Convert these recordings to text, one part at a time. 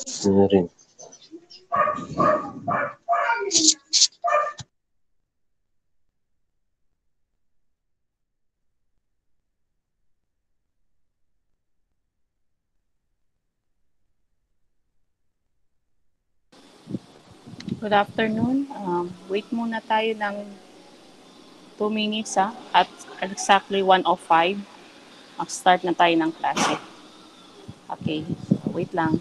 Ano rin. Good afternoon. Wait muna tayo ng 2 minutes at exactly 1:05. Mag-start na tayo ng klase. Okay, wait lang.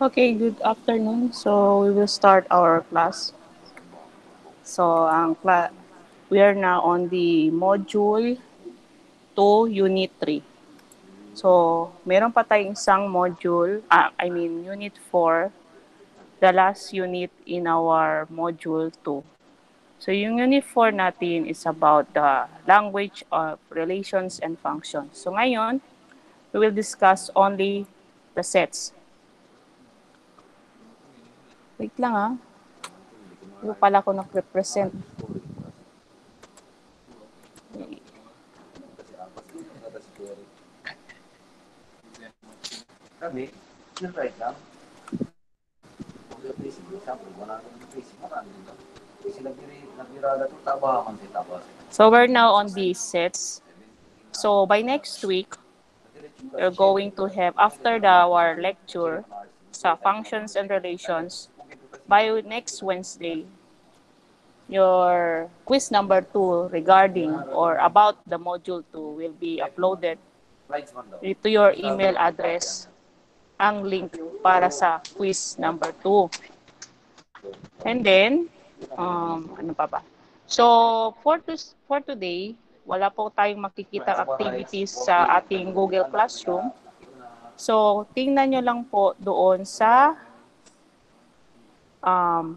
Okay, good afternoon. So we will start our class. So we are now on the module 2, unit 3. So meron pa tayong isang module, unit 4, the last unit in our module 2. So yung unit 4 natin is about the language of relations and functions. So ngayon, we will discuss only the sets. Wait lang ah. Hindi pala ako nag-represent. So we're now on these sets. So by next week, we're going to have, after our lecture sa functions and relations, by next Wednesday, your quiz number 2 regarding or about the module 2 will be uploaded to your email address ang link para sa quiz number 2. And then, ano pa ba? So, for today, wala po tayong makikita activities sa ating Google Classroom. So, tingnan nyo lang po doon sa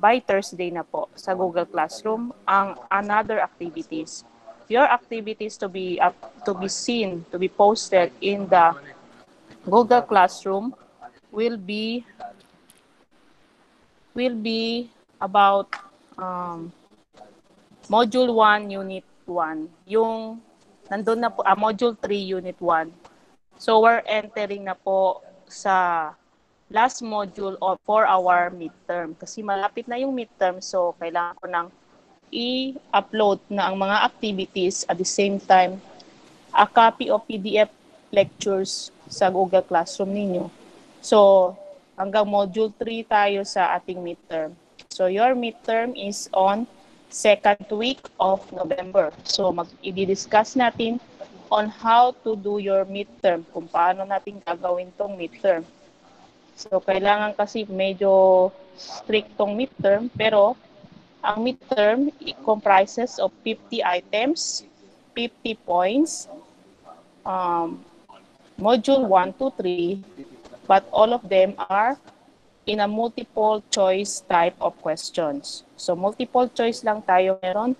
by Thursday na po sa Google Classroom ang another activities. Your activities to be seen, to be posted in the Google Classroom will be about Module 1, Unit 1. Yung nandun na po, Module 3, Unit 1. So we're entering na po sa last module for our midterm. Kasi malapit na yung midterm, so kailangan ko nang i-upload na ang mga activities at the same time a copy of PDF lectures sa Google Classroom ninyo. So, hanggang module 3 tayo sa ating midterm. So, your midterm is on second week of November. So, i-discuss natin on how to do your midterm, kung paano natin gagawin tong midterm. So, kailangan kasi medyo strict tong midterm, pero ang midterm comprises of 50 items, 50 points, module 1 to 3, but all of them are in a multiple choice type of questions. So multiple choice lang tayo meron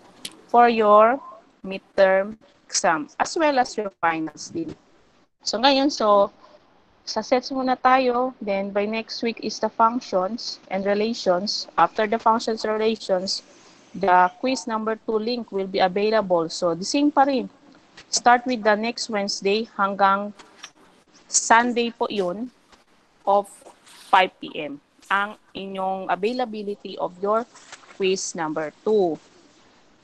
for your midterm exam as well as your finals din. So ngayon, sa sets muna tayo, then by next week is the functions and relations. After the functions and relations, the quiz number 2 link will be available. So the same pa rin. Start with the next Wednesday hanggang Sunday po yun of 5 p.m. ang inyong availability of your quiz number 2.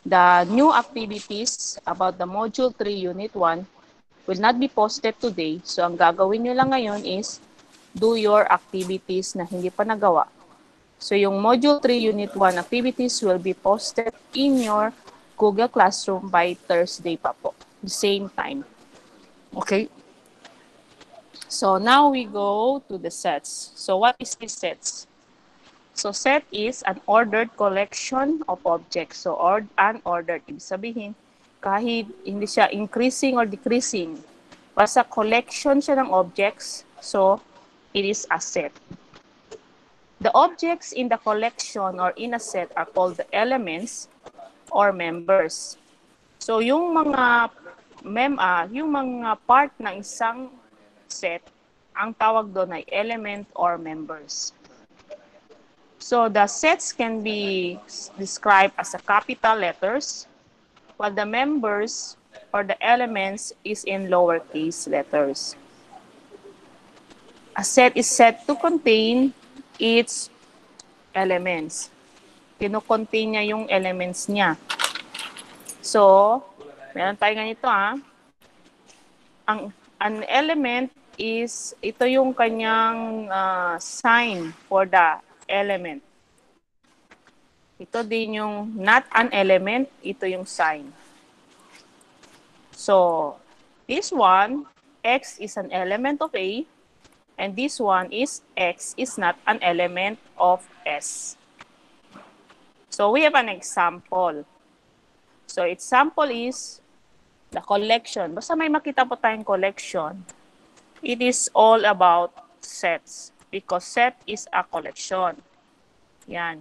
The new activities about the Module 3 Unit 1 will not be posted today. So ang gagawin nyo lang ngayon is do your activities na hindi pa nagawa. So yung Module 3 Unit 1 activities will be posted in your Google Classroom by Thursday pa po. The same time. Okay? So now we go to the sets. So what is this sets? So set is an ordered collection of objects. So unordered, ibig sabihin, kahit hindi siya increasing or decreasing, basta collection siya ng objects, so it is a set. The objects in the collection or in a set are called the elements or members. So yung mga part ng isang set, ang tawag doon ay element or members. So the sets can be described as a capital letters, while the members or the elements is in lowercase letters. A set is said to contain its elements. Kino-contain niya yung elements niya. So, meron tayo ganito An element is, ito yung kanyang sign for the element. Ito din yung not an element, ito yung sign. So, this one, X is an element of A, and this one is X is not an element of S. So, we have an example. So, example is the collection. Basta may makita po tayong collection, it is all about sets because set is a collection. Yan.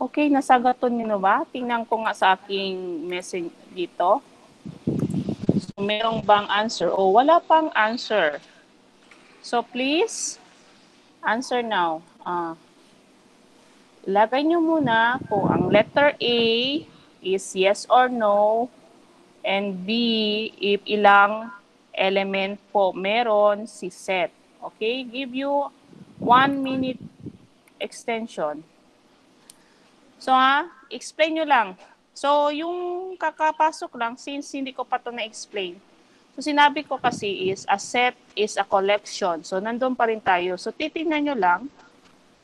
Okay, nasagot niyo ba? Tingnan ko nga sa aking message dito. So, merong bang answer? O, wala pang answer. So, please, answer now. Ilagay nyo muna kung ang letter A is yes or no, and B, if ilang element po meron si set. Okay? Give you 1 minute extension. So explain nyo lang. So yung kakapasok lang, since hindi ko pa ito na-explain, so sinabi ko kasi is a set is a collection. So nandun pa rin tayo. So titingnan nyo lang.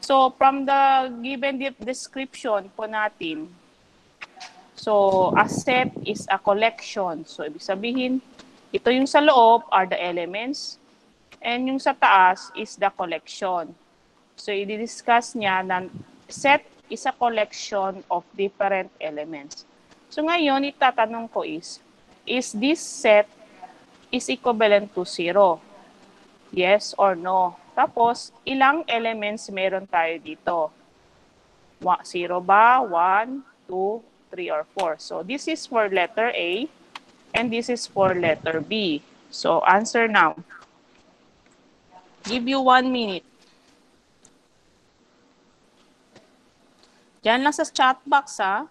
So from the given description po natin, so a set is a collection. So ibig sabihin, ito yung sa loob are the elements, and yung sa taas is the collection. So i-discuss niya na set is a collection of different elements. So ngayon, itatanong ko is this set is equivalent to 0? Yes or no? Tapos, ilang elements meron tayo dito? 0 ba? 1, 2, 3, or 4. So this is for letter A, and this is for letter B. So answer now. Give you 1 minute. Diyan lang sa chat box ha.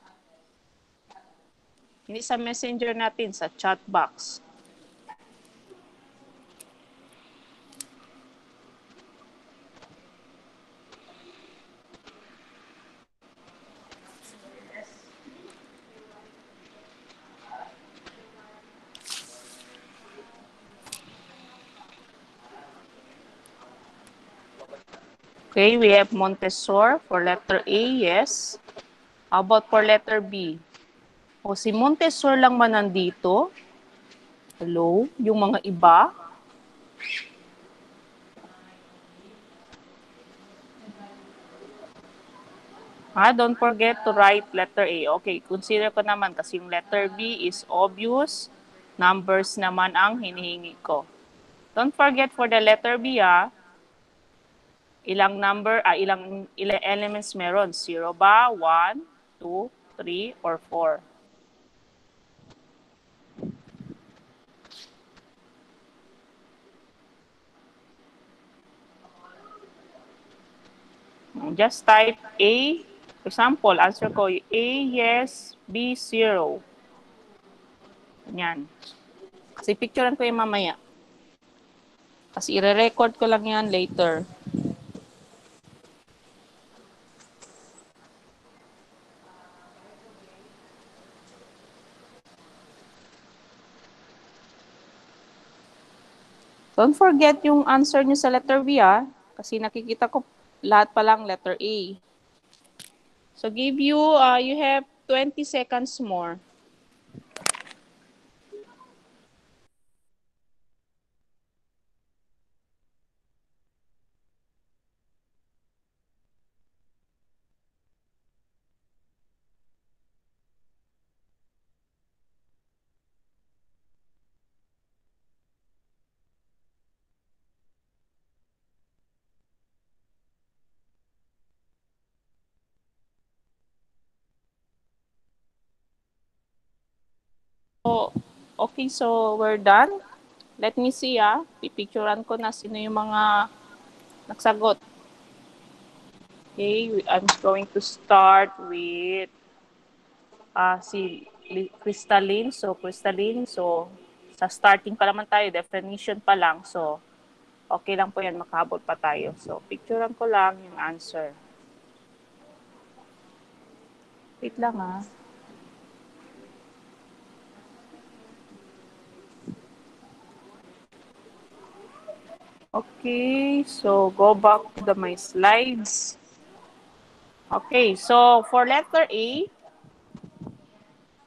Hindi sa messenger natin, sa chat box. Okay, we have Montessor for letter A, yes. How about for letter B? O si Montessor lang man nandito? Hello? Yung mga iba? Don't forget to write letter A. Okay, consider ko naman kasi yung letter B is obvious. Numbers naman ang hinihingi ko. Don't forget for the letter B, ilang ilang elements meron? 0 ba? 1, 2, 3, or 4? Just type A. For example, answer ko, A, yes, B, 0. Yan. Kasi picturean ko yung mamaya. Kasi i-record ko lang yan later. Don't forget yung answer nyo sa letter B, kasi nakikita ko lahat pa lang letter A. So give you, you have 20 seconds more. So, okay, so we're done. Let me see, pipicturean ko na sino yung mga nagsagot. Okay, I'm going to start with si Crystalline. So, Crystalline, so sa starting pa naman tayo, definition pa lang. So, okay lang po yan, makahabol pa tayo. So, picturean ko lang yung answer. Wait lang Okay, so go back to my slides. Okay, so for letter A,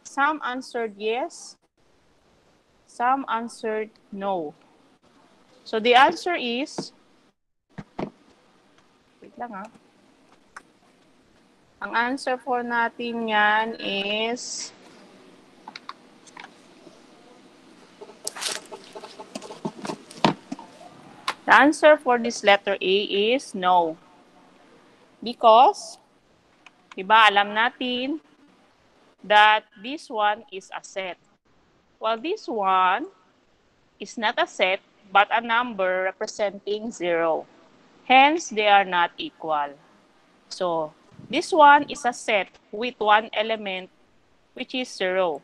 some answered yes, some answered no. So the answer is, wait lang ang answer for natin yan is, the answer for this letter A is no. Because Diba, alam natin that this one is a set. While this one is not a set, but a number representing 0. Hence, they are not equal. So, this one is a set with one element, which is 0.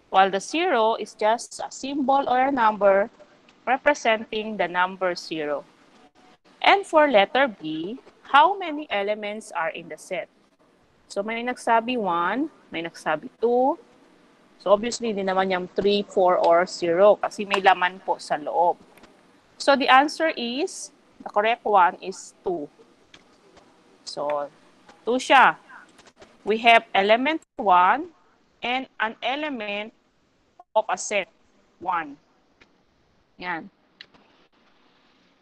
While the 0 is just a symbol or a number representing the number 0. And for letter B, how many elements are in the set? So, may nagsabi 1, may nagsabi 2. So, obviously, hindi naman yung 3, 4, or 0 kasi may laman po sa loob. So, the answer is, the correct one is 2. So, 2 siya. We have element 1 and an element of a set 1. Yan.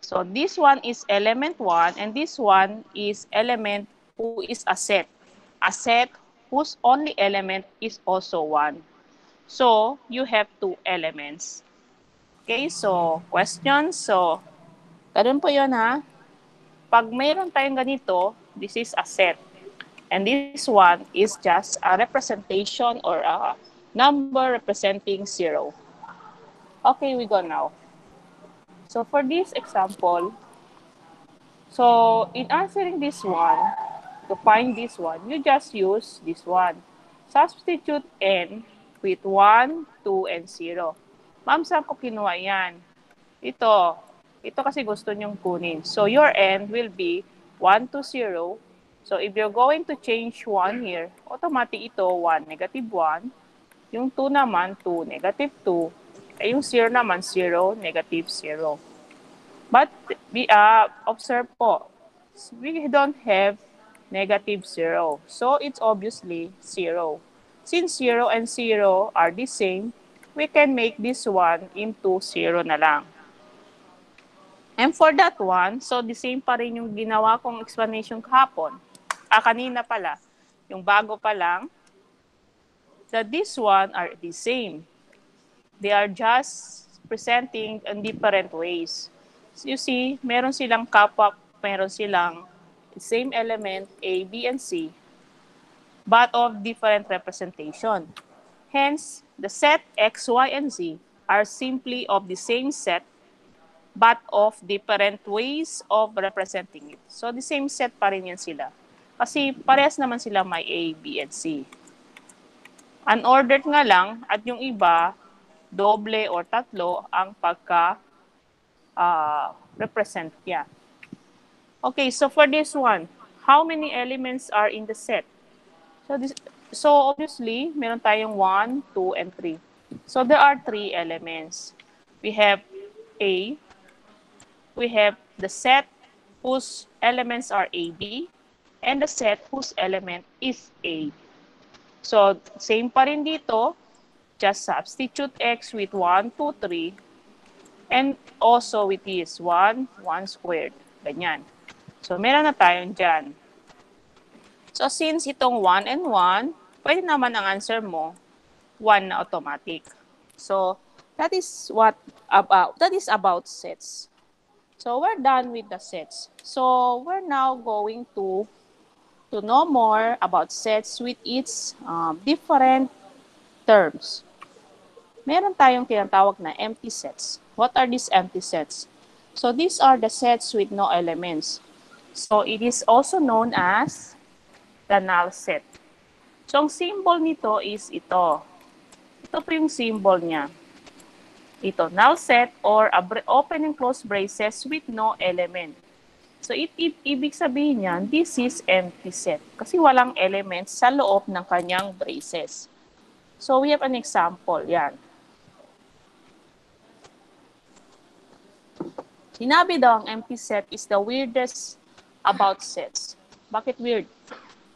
So, this one is element 1 and this one is element who is a set. A set whose only element is also 1. So, you have 2 elements. Okay, so, questions. So, ganun po yun ha. Pag mayroon tayong ganito, this is a set. And this one is just a representation or a number representing 0. Okay, we go now. So, for this example, so in answering this one, to find this one, you just use this one. Substitute n with 1, 2, and 0. Ma'am, saan ko kinuha yan? Ito. Ito kasi gusto nyong kunin. So, your n will be 1 to 0. So, if you're going to change 1 here, automatic ito, 1, negative 1. Yung 2 naman, 2, negative 2. Yung 0 naman, 0, negative 0. But, observe po, we don't have negative 0. So, it's obviously 0. Since 0 and 0 are the same, we can make this one into 0 na lang. And for that one, so the same pa rin yung ginawa kong explanation kahapon. Kanina pala, yung bago pa lang, that this one are the same. They are just presenting in different ways. So you see, meron silang kapwa, meron silang same element A, B, and C, but of different representation. Hence, the set X, Y, and Z are simply of the same set, but of different ways of representing it. So, the same set pa rin yan sila. Kasi parehas naman sila may A, B, and C. Unordered nga lang, at yung iba, doble or tatlo ang pagka-represent niya. Okay, so for this one, how many elements are in the set? So obviously, meron tayong 1, 2, and 3. So there are 3 elements. We have A, we have the set whose elements are AB, and the set whose element is A. So, same pa rin dito, just substitute X with 1, 2, 3, and also with this 1, 1 squared. Ganyan. So, meron na tayong dyan. So, since itong 1 and 1, pwede naman ang answer mo, 1 na automatic. So, that is about sets. So, we're done with the sets. So, we're now going to know more about sets with its different terms. Meron tayong tinatawag na empty sets. What are these empty sets? So, these are the sets with no elements. So, it is also known as the null set. So, ang symbol nito is ito. Ito po yung symbol niya. Ito, null set or open and close braces with no element. So, ibig sabihin niyan, this is empty set. Kasi walang elements sa loob ng kanyang braces. So, we have an example. Yan. Sinabi daw ang empty set is the weirdest about sets. Bakit weird?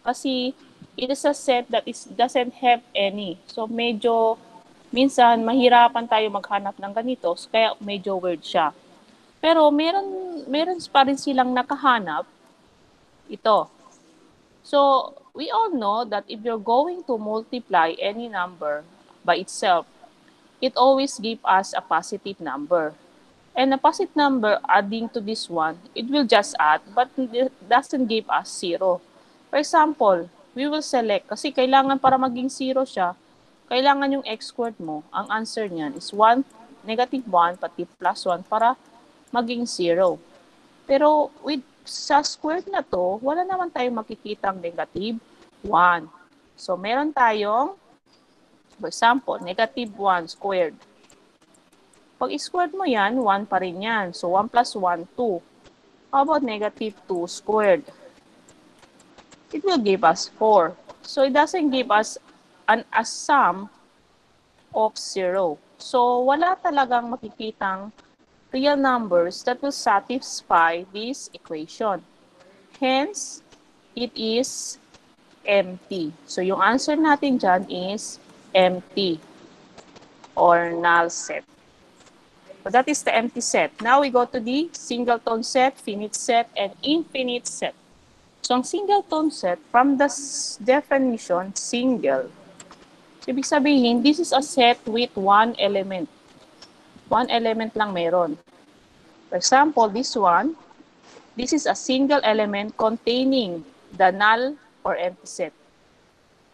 Kasi it is a set that doesn't have any. So, medyo minsan, mahirapan tayo maghanap ng ganito, kaya medyo weird siya. Pero meron pa rin silang nakahanap, ito. So, we all know that if you're going to multiply any number by itself, it always gives us a positive number. And a positive number adding to this one, it will just add, but it doesn't give us 0. For example, we will select. Kasi kailangan para maging 0 siya, kailangan yung x squared mo, ang answer niyan is 1, negative 1, pati plus 1 para maging 0. Pero with sa squared na to, wala naman tayong makikitang negative 1. So, meron tayong, for example, negative 1 squared. Pag squared mo yan, 1 pa rin yan. So, 1 plus 1, 2. How about negative 2 squared? It will give us 4. So, it doesn't give us a sum of 0. So, wala talagang makikitang real numbers that will satisfy this equation. Hence, it is empty. So, yung answer natin dyan is empty or null set. So, that is the empty set. Now, we go to the singleton set, finite set, and infinite set. So, ang singleton set, from the definition, single. So, ibig sabihin, this is a set with one element. One element lang meron. For example, this one, this is a single element containing the null or empty set.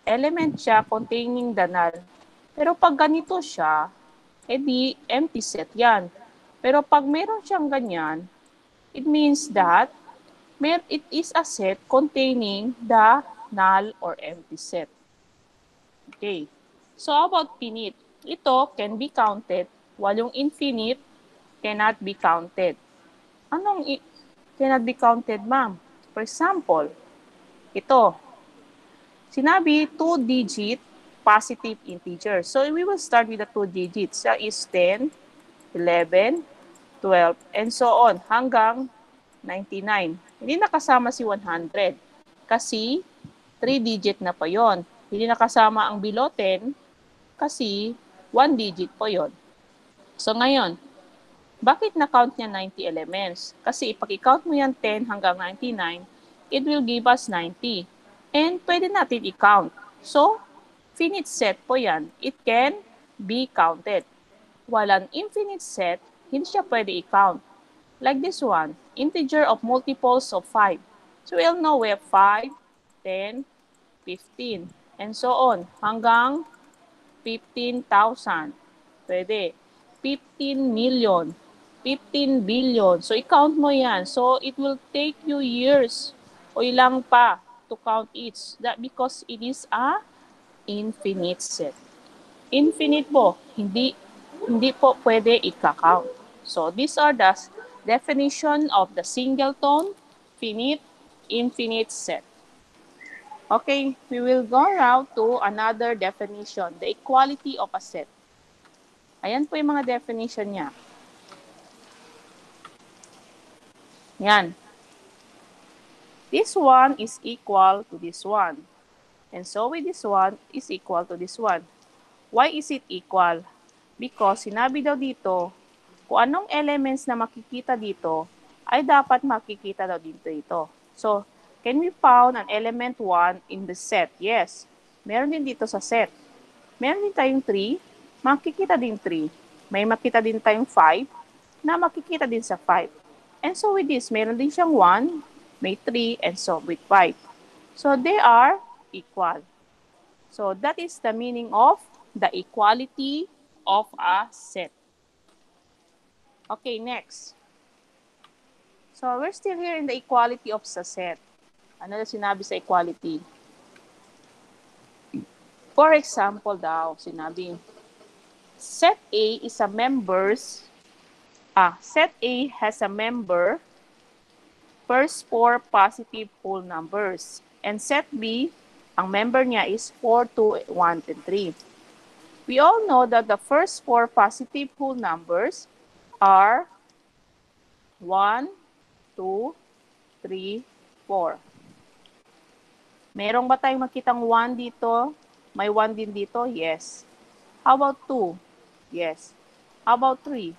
Element siya containing the null. Pero pag ganito siya, edi empty set yan. Pero pag meron siyang ganyan, it means that it is a set containing the null or empty set. Okay. So, how about finite? Ito can be counted, while yung infinite cannot be counted. Anong cannot be counted, ma'am? For example, ito. Sinabi, 2-digit positive integer. So, we will start with the 2 digits. That is 10, 11, 12, and so on, hanggang 99. Hindi nakasama si 100 kasi 3-digit na pa yon. Hindi nakasama ang below 10 kasi 1-digit po yon. So ngayon, bakit na-count niya 90 elements? Kasi pag i-count mo yan 10 hanggang 99, it will give us 90. And pwede natin i-count. So, finite set po yan. It can be counted. While an infinite set, hindi siya pwede i-count. Like this one, integer of multiples of 5. So, we'll know we have 5, 10, 15, and so on, hanggang 15,000. Pwede. 15 million, 15 billion. So, i-count mo yan. So, it will take you years o ilang pa to count each. That because it is a infinite set. Infinite po, hindi po pwede i-count. So, these are the definition of the singleton, finite, infinite set. Okay, we will go now to another definition, the equality of a set. Ayan po yung mga definition niya. Yan. This one is equal to this one. And so with this one is equal to this one. Why is it equal? Because sinabi daw dito, kung anong elements na makikita dito, ay dapat makikita daw dito ito. So, can we found an element 1 in the set? Yes. Meron din dito sa set. Meron din tayong 3, makikita din 3. May makita din tayong 5, na makikita din sa 5. And so with this, meron din siyang 1, may 3, and so with 5. So they are equal. So that is the meaning of the equality of a set. Okay, next. So we're still here in the equality of a set. Ano na sinabi sa equality? For example daw, sinabi, set A is a set A has a member first 4 positive whole numbers. And set B, ang member niya is 4, 2, 1, and 3. We all know that the first 4 positive whole numbers are 1, 2, 3, 4. Merong ba tayong makitang 1 dito? May 1 din dito? Yes. How about 2? Yes. How about 3?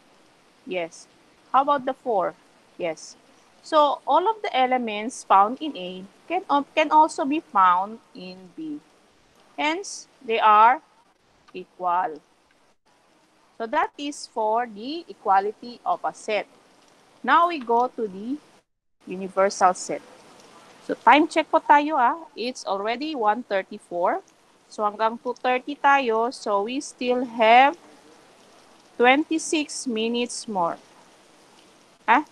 Yes. How about the 4? Yes. So, all of the elements found in A can also be found in B. Hence, they are equal. So, that is for the equality of a set. Now, we go to the universal set. So time check po tayo It's already 1:34. So hanggang 2:30 tayo. So we still have 26 minutes more. Ah?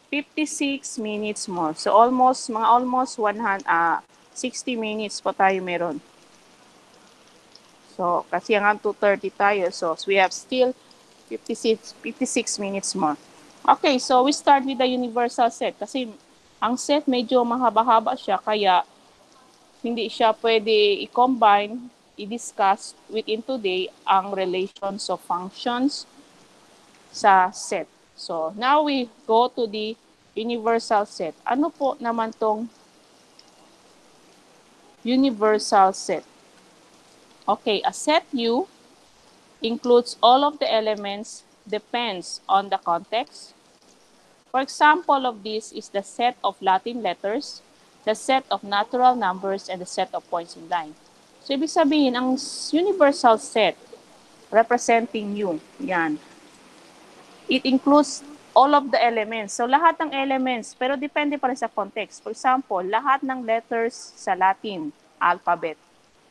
56 minutes more. So almost 60 minutes po tayo meron. So kasi hanggang 2:30 tayo. So we have still 56 minutes more. Okay, so we start with the universal set kasi ang set medyo mahaba-haba siya kaya hindi siya pwede i-combine, i-discuss within today ang relations of functions sa set. So now we go to the universal set. Ano po naman tong universal set? Okay, a set U includes all of the elements depends on the context. For example of this is the set of Latin letters, the set of natural numbers, and the set of points in line. So, ibig sabihin, ang universal set representing U, yan, it includes all of the elements. So, lahat ng elements, pero depende pa rin sa context. For example, lahat ng letters sa Latin alphabet.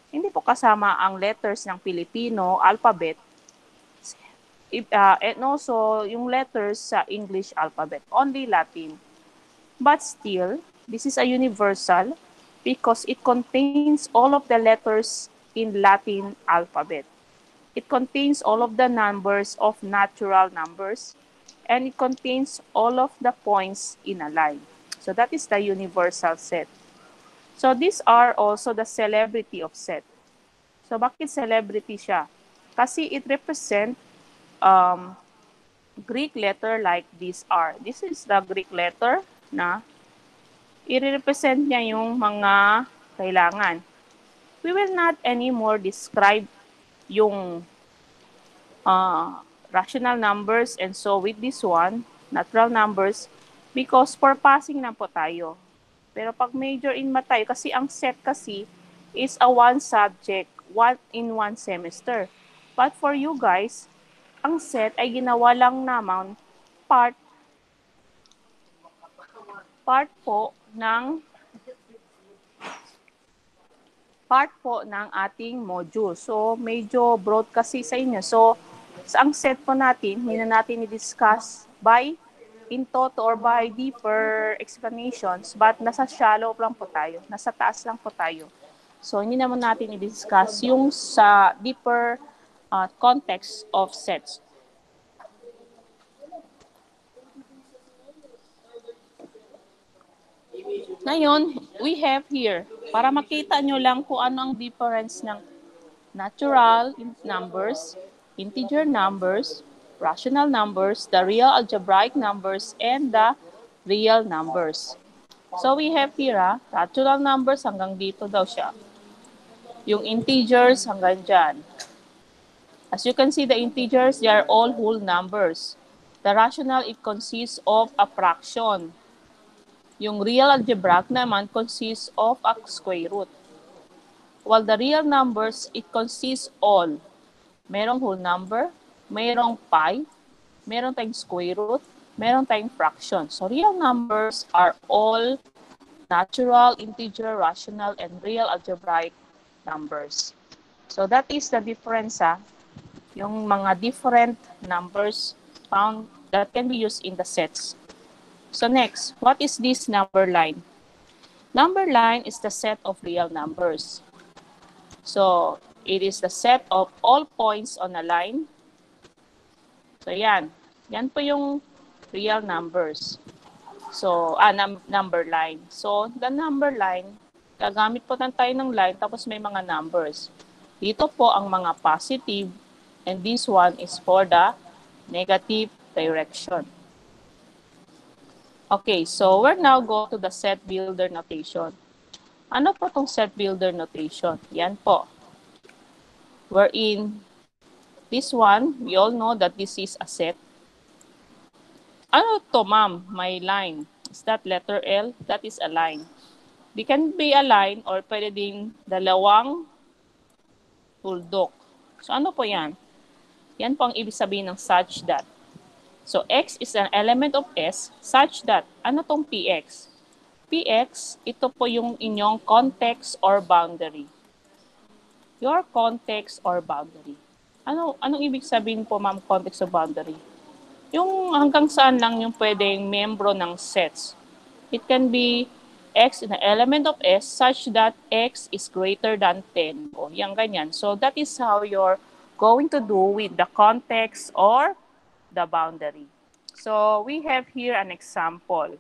Hindi po kasama ang letters ng Filipino alphabet and also yung letters sa English alphabet, only Latin. But still, this is a universal because it contains all of the letters in Latin alphabet. It contains all of the numbers of natural numbers, and it contains all of the points in a line. So that is the universal set. So these are also the celebrity of set. So bakit celebrity siya? Kasi it represents Greek letter like these are. This is the Greek letter na i-represent niya yung mga kailangan. We will not anymore describe yung rational numbers and so with this one, natural numbers, because for passing na po tayo. Pero pag major in math tayo, kasi ang set kasi is a one subject, one in one semester. But for you guys, ang set ay ginawa lang naman part po ng ating module. So, medyo broad kasi sa inyo. So, sa ang set po natin, hindi na natin i-discuss by in toto or by deeper explanations, but nasa shallow lang po tayo. Nasa taas lang po tayo. So, hindi naman natin i-discuss yung sa deeper context of sets. Ngayon, we have here, para makita nyo lang kung ano ang difference ng natural numbers, integer numbers, rational numbers, the real algebraic numbers, and the real numbers. So we have here, natural numbers hanggang dito daw siya. Yung integers hanggang dyan. As you can see, the integers, they are all whole numbers. The rational, it consists of a fraction. Yung real algebraic naman consists of a square root. While the real numbers, it consists all. Merong whole number, merong pi, meron tayong square root, meron tayong fraction. So real numbers are all natural, integer, rational, and real algebraic numbers. So that is the difference yung mga different numbers found that can be used in the sets. So next, what is this number line? Number line is the set of real numbers. So, it is the set of all points on a line. So, yan. Yan po yung real numbers. So, number line. So, the number line, gagamit po tayo ng line tapos may mga numbers. Dito po ang mga positive and this one is for the negative direction. Okay, so we're now go to the set builder notation. Ano po itong set builder notation? Yan po. Wherein, this one, we all know that this is a set. Ano to, ma'am? May line. Is that letter L? That is a line. They can be a line or pwede din dalawang tuldok. So ano po yan? Yan po ang ibig sabihin ng such that. So, X is an element of S such that, ano tong PX? PX, ito po yung inyong context or boundary. Your context or boundary. Anong ibig sabihin po, ma'am, context or boundary? Yung hanggang saan lang yung pwedeng membro ng sets. It can be X in an element of S such that X is greater than 10. O, yung ganyan. So, that is how you're going to do with the context or the boundary. So, we have here an example.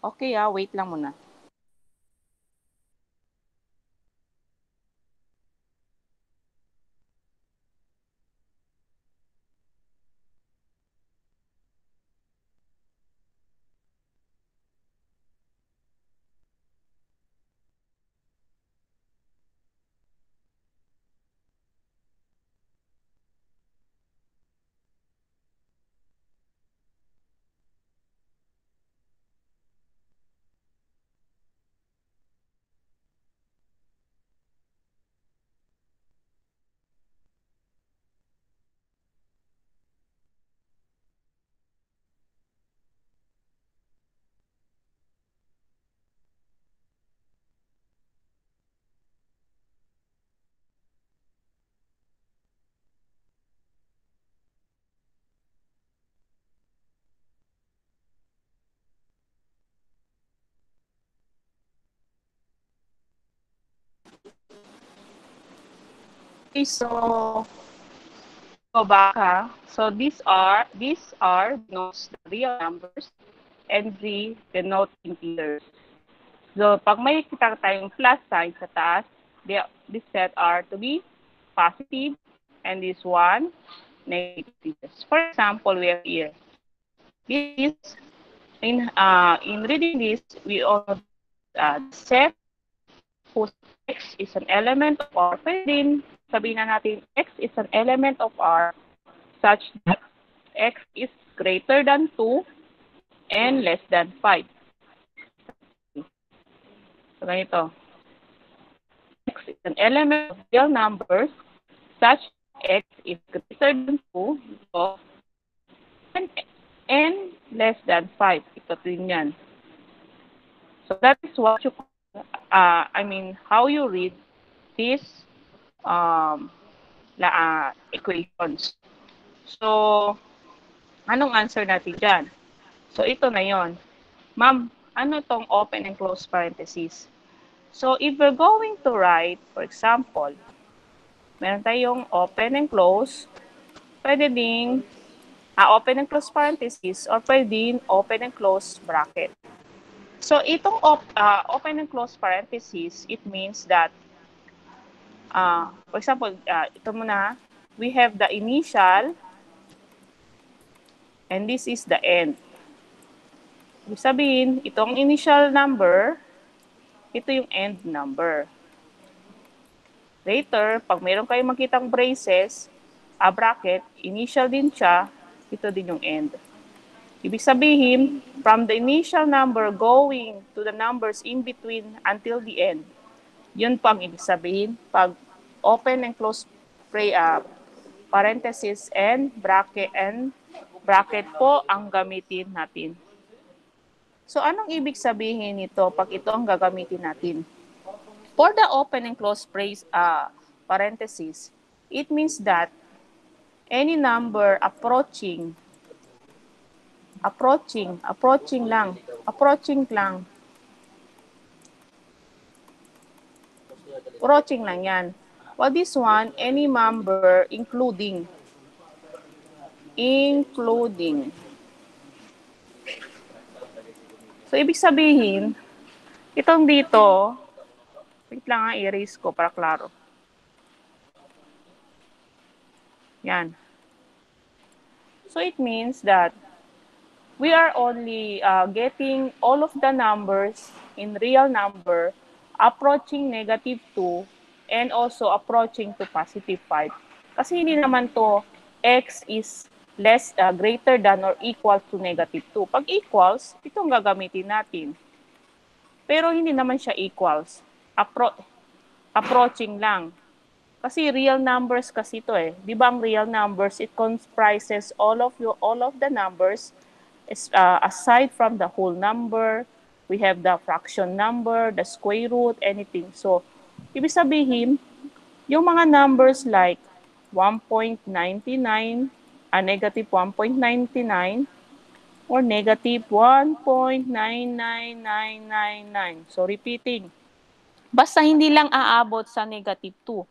Okay, wait lang muna. Okay, so go back So these are denotes the real numbers and the denote integers. So pag may kita tayong plus sign sa taas, this set are to be positive and this one negative. For example, we have here. This is in reading this, we also set whose x is an element of R. Pwede din sabihin na natin x is an element of R such that x is greater than 2 and less than 5. So, ganito. X is an element of real numbers such that x is greater than 2 and, and less than 5. Ito din yan. So that is what you, how you read these equations. So, anong answer natin dyan? So, ito na yon. Ma'am, ano tong open and close parentheses? So, if we're going to write, for example, meron tayong open and close, pwede ding open and close parentheses or pwede din open and close bracket. So, itong open and close parentheses, it means that, for example, ito muna, we have the initial and this is the end. Ibig sabihin, itong initial number, ito yung end number. Later, pag mayroon kayong makitang braces, bracket, initial din siya, ito din yung end. Ibig sabihin, from the initial number going to the numbers in between until the end, yun po ang ibig sabihin pag open and close parenthesis and bracket po ang gamitin natin. So, anong ibig sabihin nito pag ito ang gagamitin natin? For the open and close parenthesis, it means that any number approaching lang yan. Well, this one, any number including. So, ibig sabihin, itong dito, wait lang i-erase ko para klaro. Yan. So, it means that we are only getting all of the numbers in real number approaching negative 2 and also approaching to positive 5. Kasi hindi naman to x is greater than or equal to negative 2. Pag equals, itong gagamitin natin. Pero hindi naman siya equals. Approaching lang. Kasi real numbers kasi ito eh. Di ba ang real numbers, it comprises all of the numbers aside from the whole number, we have the fraction number, the square root, anything. So, ibig sabihin, yung mga numbers like 1.99, negative 1.99, or negative 1.99999. So, repeating. Basta hindi lang aabot sa negative 2.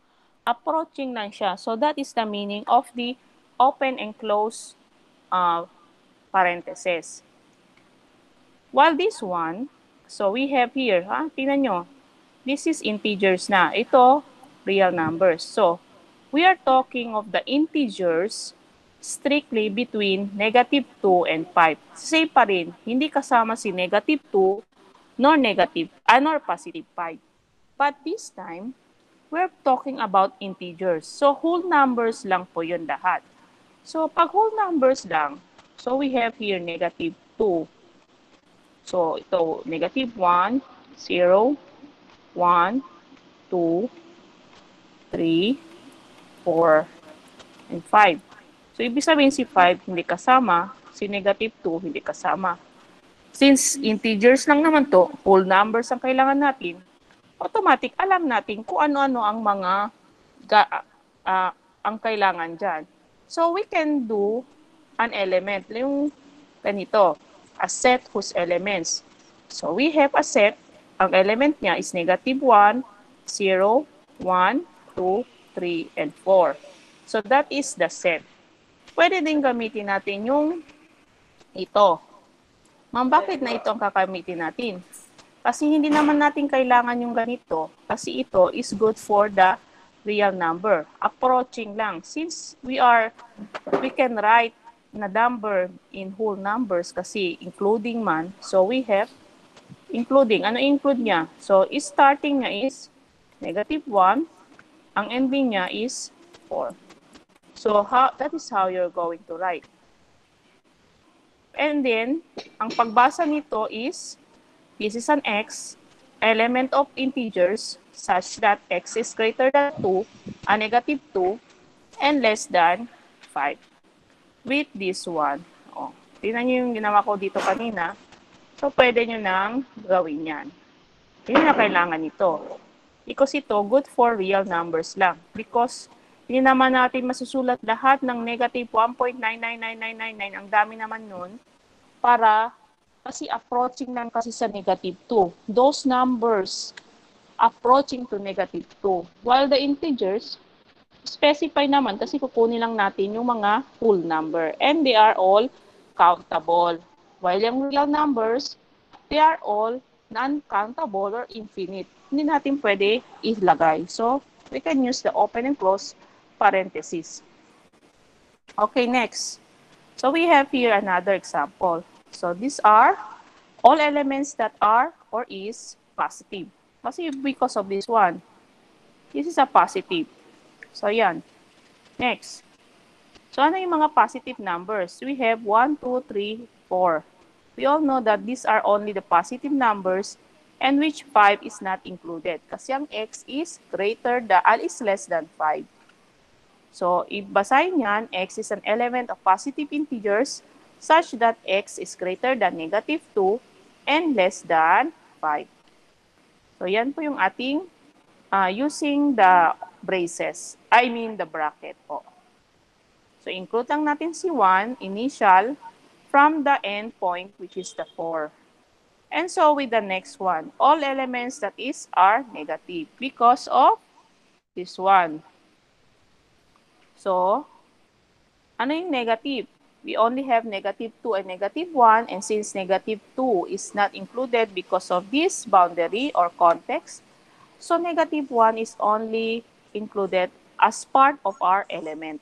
Approaching lang siya. So, that is the meaning of the open and close parentheses. While this one, so we have here, tingnan nyo, this is integers na. Ito, real numbers. So, we are talking of the integers strictly between negative 2 and 5. Same pa rin, hindi kasama si negative 2 nor positive 5. But this time, we're talking about integers. So, whole numbers lang po yun lahat. So, pag whole numbers lang, so we have here negative 2. So, ito, negative 1, 0, 1, 2, 3, 4, and 5. So, ibig sabihin si 5 hindi kasama, si negative 2 hindi kasama. Since integers lang naman to, whole numbers ang kailangan natin, automatic alam natin kung ano-ano ang mga ang kailangan dyan. So, we can do an element, yung ganito, a set whose elements. So, we have a set, ang element niya is negative 1, 0, 1, 2, 3, and 4. So, that is the set. Pwede din gamitin natin yung ito. Ma'am, bakit na ito ang kakamitin natin? Kasi hindi naman natin kailangan yung ganito kasi ito is good for the real number. Approaching lang. Since we can write na number in whole numbers kasi including man, so we have including. Ano include niya? So, starting niya is negative 1. Ang ending niya is 4. So, that is how you're going to write. And then, ang pagbasa nito is, this is an x, element of integers, such that x is greater than 2, a negative 2, and less than 5. With this one. Tingnan nyo yung ginawa ko dito kanina. So, pwede nyo nang gawin yan. Yun na kailangan nito. Because ito, good for real numbers lang. Because, hindi naman natin masusulat lahat ng negative 1.999999. Ang dami naman nun. Kasi approaching lang kasi sa negative 2. Those numbers approaching to negative 2. While the integers, specify naman kasi kukunin lang natin yung mga whole number. And they are all countable. While yung real numbers, they are all non-countable or infinite. Hindi natin pwede ilagay. So, we can use the open and close parentheses. Okay, next. So, we have here another example. So, these are all elements that are or is positive. Kasi because of this one, this is a positive. So, yan. Next. So, ano yung mga positive numbers? We have 1, 2, 3, 4. We all know that these are only the positive numbers and which 5 is not included. Kasi ang x is less than 5. So, ibasahin yan, x is an element of positive integers such that x is greater than negative 2 and less than 5. So, yan po yung ating using the braces. The bracket po. So, include lang natin si 1, initial, from the end point, which is the 4. And so, with the next one, all elements that is are negative because of this one. So, ano yung negative? We only have negative 2 and negative 1, and since negative 2 is not included because of this boundary or context, so negative 1 is only included as part of our element.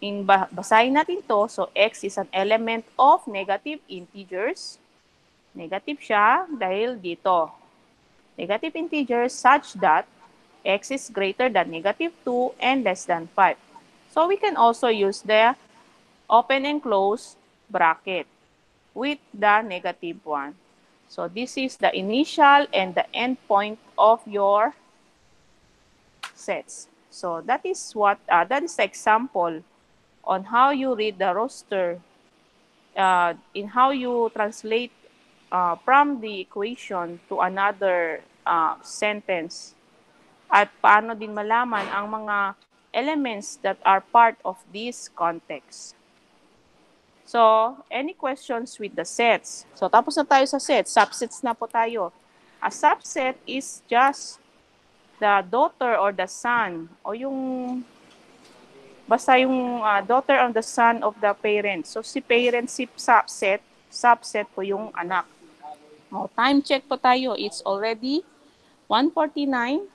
Basahin natin to, so x is an element of negative integers. Negative siya dahil dito. Negative integers such that x is greater than negative 2 and less than 5. So we can also use the open and close bracket with the negative 1. So this is the initial and the end point of your sets. So that is the example on how you read the roster, in how you translate from the equation to another sentence, at paano din malaman ang mga elements that are part of this context. So, any questions with the sets? So, tapos na tayo sa sets. Subsets na po tayo. A subset is just the daughter or the son, o yung basta yung daughter or the son of the parent. So, si parent, si subset po yung anak. O, time check po tayo. It's already 1:49.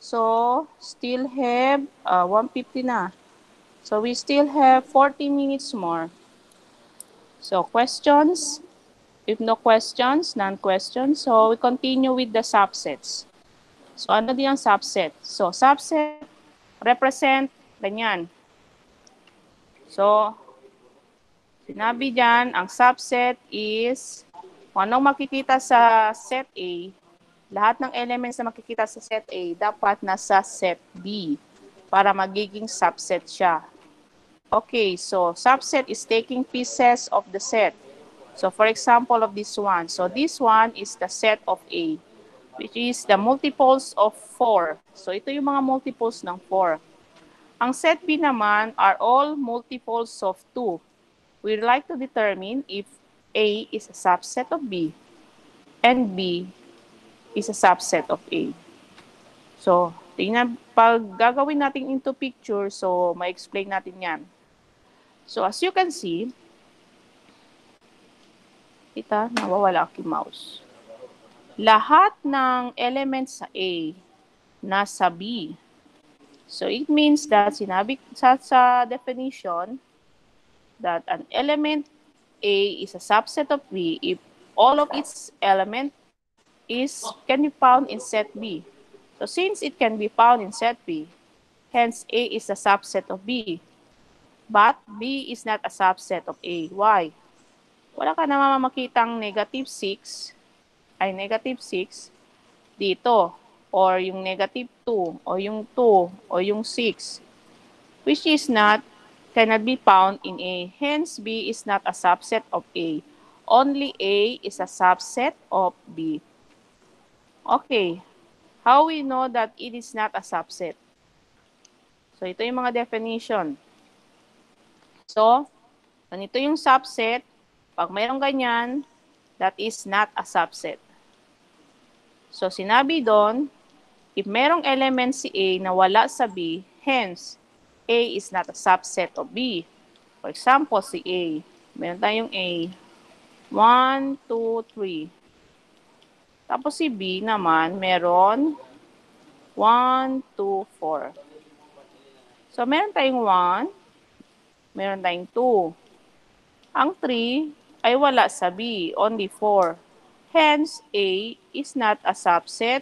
So, still have 1:50 na. So, we still have 40 minutes more. So, questions? If no questions, non-questions. So, we continue with the subsets. So, ano din ang subset? So, subset represent ganyan. So, sinabi dyan, ang subset is, kung anong makikita sa set A, lahat ng elements na makikita sa set A, dapat nasa set B para magiging subset siya. Okay, so subset is taking pieces of the set. So for example of this one, so this one is the set of A, which is the multiples of 4. So ito yung mga multiples ng 4. Ang set B naman are all multiples of 2. We'd like to determine if A is a subset of B and B is a subset of A. So, tingnan, pag gagawin natin into picture, so ma-explain natin yan. So, as you can see, nawawala aking mouse. Lahat ng elements sa A, nasa B. So, it means that sinabi sa definition that an element A is a subset of B if all of its element can be found in set B. So since it can be found in set B, hence A is a subset of B. But B is not a subset of A. Why? Wala ka naman makitang negative 6 dito, or yung negative 2, or yung 2, or yung 6, which is cannot be found in A. Hence, B is not a subset of A. Only A is a subset of B. Okay. How we know that it is not a subset? So, ito yung mga definition. So, ganito yung subset. Pag mayroong ganyan, that is not a subset. So, sinabi doon, if merong element si A na wala sa B, hence, A is not a subset of B. For example, si A. Meron tayong A. 1, 2, 3. Tapos si B naman, meron 1, 2, 4. So, meron tayong 1, meron tayong 2. Ang 3 ay wala sa B, only 4. Hence, A is not a subset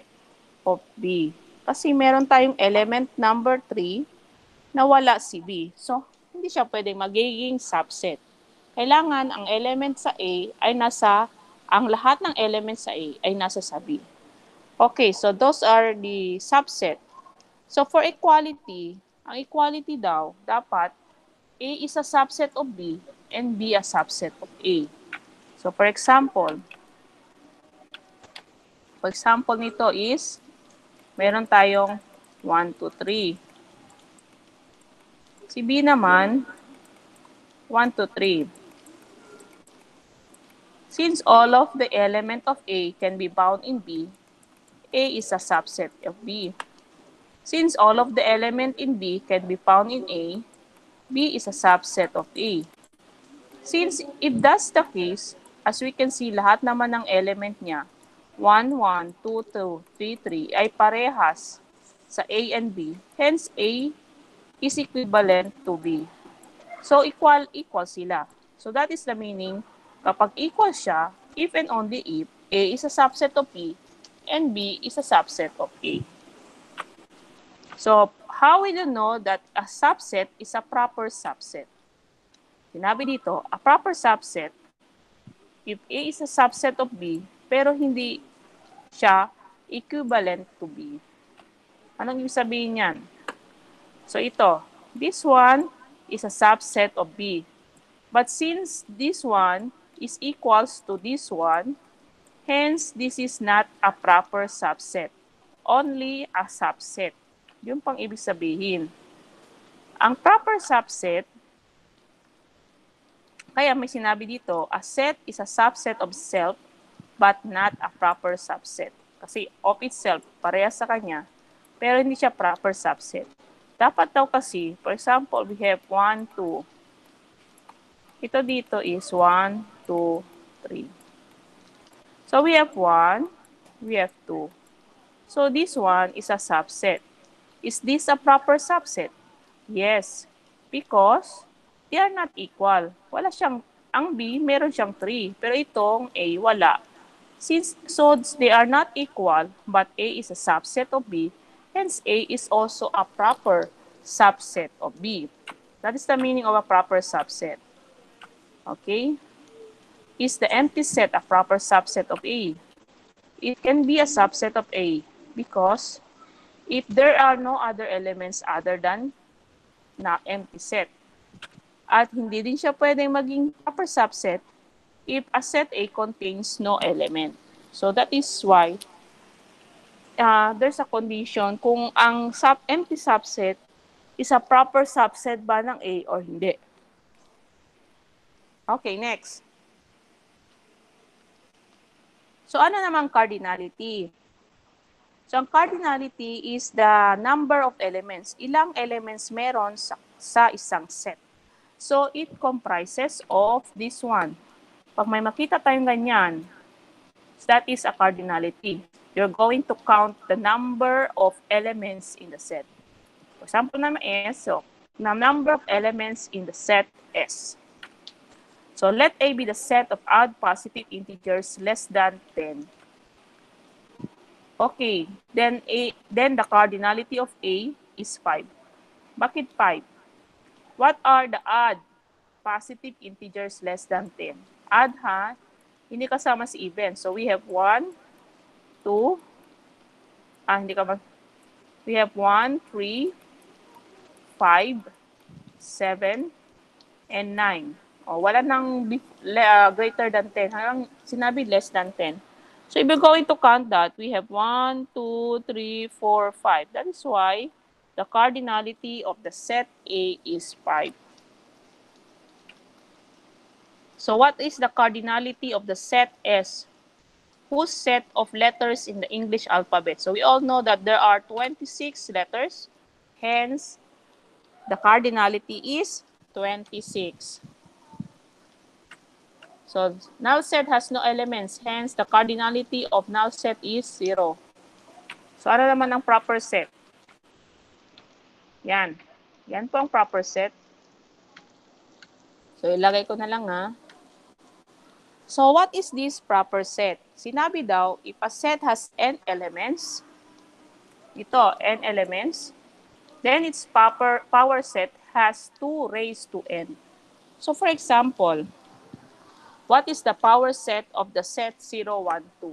of B. Kasi meron tayong element number 3 na wala si B. So, hindi siya pwedeng magiging subset. Kailangan ang element sa A ay ang lahat ng elements sa A ay nasa sa B. Okay, so those are the subset. So for equality, ang equality daw, dapat A is a subset of B and B a subset of A. So for example nito is, meron tayong 1, 2, 3. Si B naman, 1, 2, 3. Since all of the element of A can be found in B, A is a subset of B. Since all of the element in B can be found in A, B is a subset of A. Since if that's the case, as we can see, lahat naman ng element niya, 1, 1, 2, 2, 3, 3, ay parehas sa A and B. Hence, A is equivalent to B. So, equal sila. So, that is the meaning. Kapag equal siya, if and only if A is a subset of B and B is a subset of A. So, how will you know that a subset is a proper subset? Sinabi dito, a proper subset, if A is a subset of B, pero hindi siya equivalent to B. Anong ibig sabihin yan? So ito, this one is a subset of B. But since this one is equals to this one, hence this is not a proper subset. Only a subset. Yun pang ibig sabihin. Ang proper subset, kaya may sinabi dito, a set is a subset of self but not a proper subset. Kasi of itself, parehas sa kanya, pero hindi siya proper subset. Dapat daw kasi, for example, we have 1, 2. Ito dito is 1, 2, 3. So we have 1, we have 2. So this one is a subset. Is this a proper subset? Yes, because they are not equal. Wala siyang, ang B, meron siyang 3, pero itong A, wala. So they are not equal, but A is a subset of B, hence A is also a proper subset of B. That is the meaning of a proper subset. Okay? Is the empty set a proper subset of A? It can be a subset of A because if there are no other elements other than na empty set. At hindi din siya pwedeng maging proper subset if a set A contains no element. So that is why there's a condition kung ang empty subset is a proper subset ba ng A or hindi. Okay, next. So ano namang cardinality? So ang cardinality is the number of elements. Ilang elements meron sa isang set. So it comprises of this one. Pag may makita tayong ganyan, that is a cardinality. You're going to count the number of elements in the set. For example naman is, so, the number of elements in the set S. So let A be the set of odd positive integers less than 10. Okay, then the cardinality of A is 5. Bakit 5? What are the odd positive integers less than 10? Odd ha? Hindi kasama si even. So we have 1, 2, we have 1, 3, 5, 7, and 9. Wala nang greater than 10. Hanggang sinabi less than 10. So if we're going to count that, we have 1, 2, 3, 4, 5. That is why the cardinality of the set A is 5. So what is the cardinality of the set S? Whose set of letters in the English alphabet? So we all know that there are 26 letters. Hence, the cardinality is 26. So null set has no elements. Hence, the cardinality of null set is 0. So ano naman ang proper set? Yan. Yan po ang proper set. So ilagay ko na lang ha. So what is this proper set? Sinabi daw, if a set has n elements, ito, n elements, then its power set has 2 raised to n. So for example, what is the power set of the set 0, 1, 2?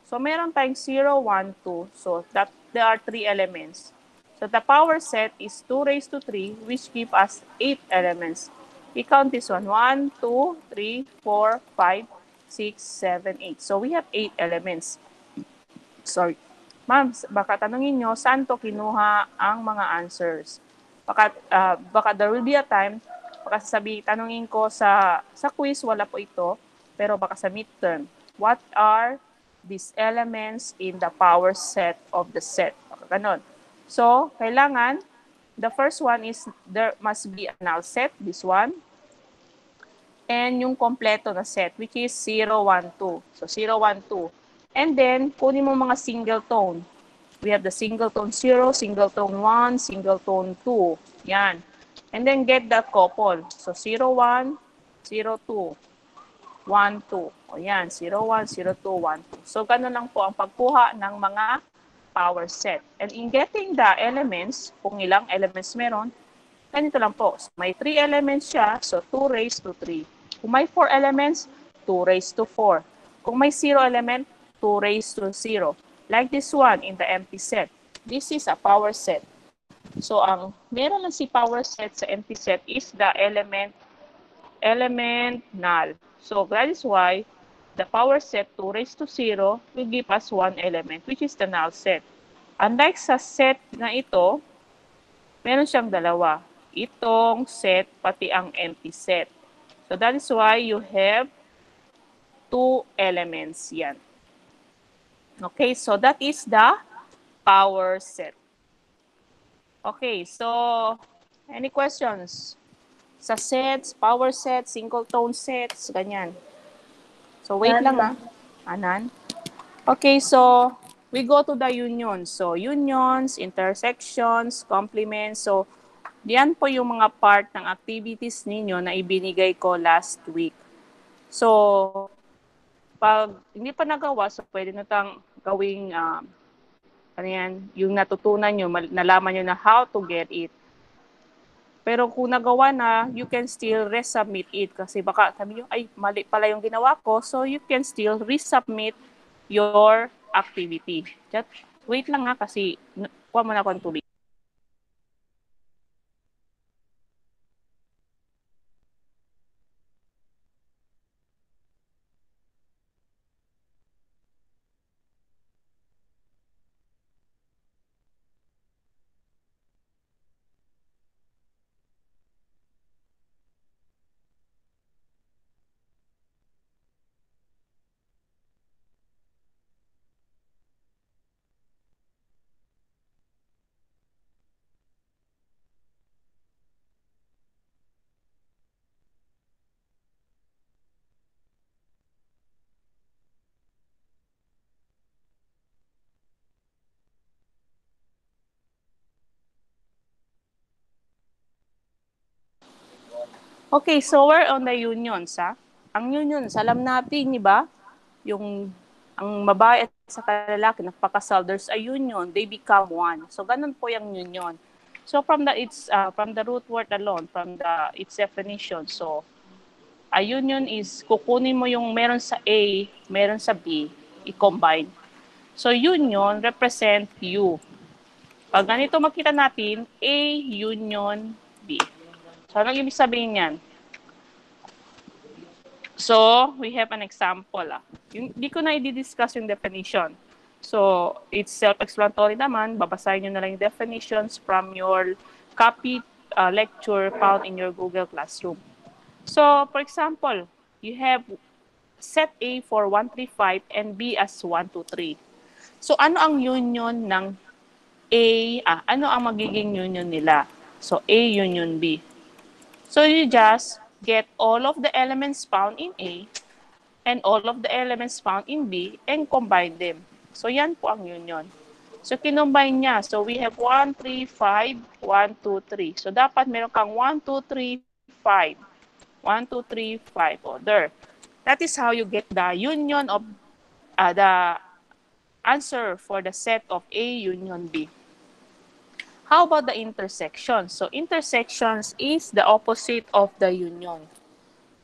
So meron tayong 0, 1, 2. So that there are 3 elements. So the power set is 2 raised to 3, which give us 8 elements. We count this one. 1, 2, 3, 4, 5, 6, 7, 8. So we have 8 elements. Sorry. Ma'am, baka tanungin nyo, saan to kinuha ang mga answers? Baka there will be a time, baka tanungin ko sa quiz, wala po ito, pero baka sa midterm. What are these elements in the power set of the set? Baka ganun. So, kailangan, the first one is there must be a null set, this one. And yung kompleto na set, which is 0, 1, 2. So, 0, 1, 2. And then, kunin mo mga single tone. We have the single tone 0, single tone 1, single tone 2. Yan. And then, get the couple. So, 0, 1, 0, 2. 1, 2. O yan, 0, 1, 0, 2, 1, 2. So, ganun lang po ang pagkuha ng mga power set. And in getting the elements, kung ilang elements meron, ganito lang po. So, may 3 elements siya, so 2 raised to 3. Kung may 4 elements, 2 raised to 4. Kung may 0 element, 2 raised to 0. Like this one in the empty set. This is a power set. So, ang meron lang si power set sa empty set is the element null. So, that is why the power set 2 raised to 0 will give us one element, which is the null set. Unlike sa set na ito, meron siyang dalawa. Itong set, pati ang empty set. So, that is why you have two elements yan. Okay, so that is the power set. Okay, so any questions? Sa sets, power sets, single tone sets, ganyan. So wait lang ha. Anan? Okay, so we go to the unions. So unions, intersections, complements. So diyan po yung mga part ng activities ninyo na ibinigay ko last week. So pag hindi pa nagawa, so pwede na tang gawing ano yan, yung natutunan nyo, nalaman nyo na how to get it. Pero kung nagawa na, you can still resubmit it kasi baka sabi nyo, ay, mali pala yung ginawa ko. So, you can still resubmit your activity. Just wait lang nga kasi kuha mo na ako ng tubig. Okay, so we're on the unions, ha? Ang unions, alam natin, di ba? Yung ang babae at sa lalaki nagpakasal, there's a union, they become one. So ganun po yung union. So from the root word alone, from the its definition. So a union is kukunin mo yung meron sa A, meron sa B, i-combine. So union represent U. Pag ganito makita natin, A union B. So anong ibig sabihin niyan? So, we have an example. Hindi ko na i-discuss yung definition. So, it's self-explanatory naman. Babasahin nyo na lang yung definitions from your copied lecture found in your Google Classroom. So, for example, you have set A for 135 and B as 123. So, ano ang union ng A? Ano ang magiging union nila? So, A union B. So, you just get all of the elements found in A and all of the elements found in B and combine them. So, yan po ang union. So, kinombine niya. So, we have 1, 3, 5, 1, 2, 3. So, dapat meron kang 1, 2, 3, 5. 1, 2, 3, 5. O, there. That is how you get the union of the answer for the set of A union B. How about the intersection? So, intersections is the opposite of the union.